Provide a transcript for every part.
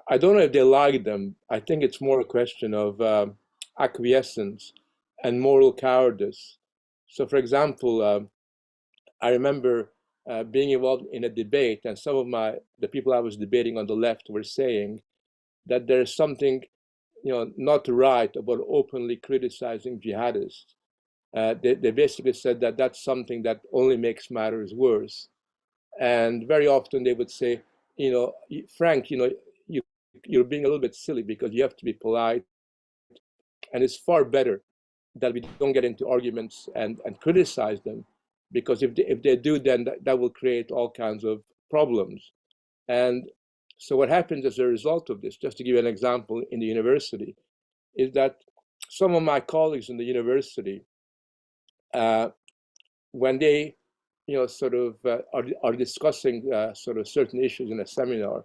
I don't know if they like them. I think it's more a question of acquiescence and moral cowardice. So, for example, I remember being involved in a debate, and some of the people I was debating on the left were saying that there is something, not right about openly criticizing jihadists. They basically said that that's something that only makes matters worse. And very often they would say, Frank, you're being a little bit silly because you have to be polite. And it's far better that we don't get into arguments and criticize them, because if they do, then that will create all kinds of problems. And so what happens as a result of this, just to give you an example in the university, is that some of my colleagues in the university, when they are discussing sort of certain issues in a seminar,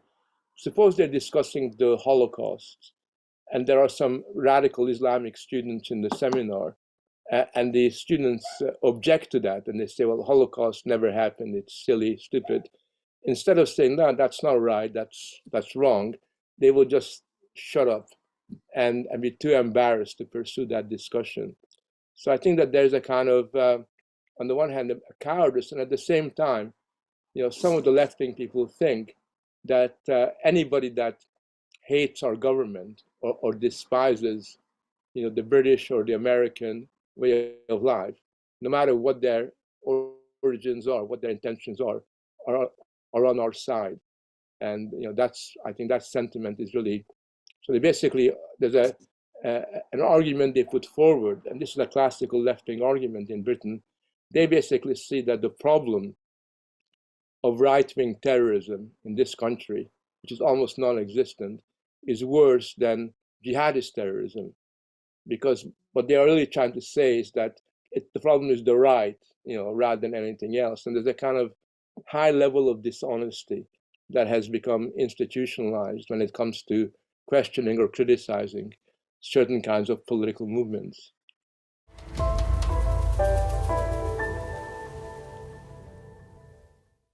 suppose they're discussing the Holocaust, and there are some radical Islamic students in the seminar, and the students object to that, and they say, well, Holocaust never happened, it's silly, stupid. Instead of saying, no, that's not right, that's wrong, they will just shut up and be too embarrassed to pursue that discussion. So I think that there's a kind of, on the one hand, a cowardice, and at the same time, some of the left-wing people think that anybody that hates our government or despises, the British or the American way of life, no matter what their origins are, what their intentions are on our side. And I think that sentiment is really, so there's an argument they put forward, and this is a classical left-wing argument in Britain. They basically see that the problem of right-wing terrorism in this country, which is almost non-existent, is worse than jihadist terrorism. Because what they are really trying to say is that the problem is the right, rather than anything else. And there's a kind of high level of dishonesty that has become institutionalized when it comes to questioning or criticizing certain kinds of political movements.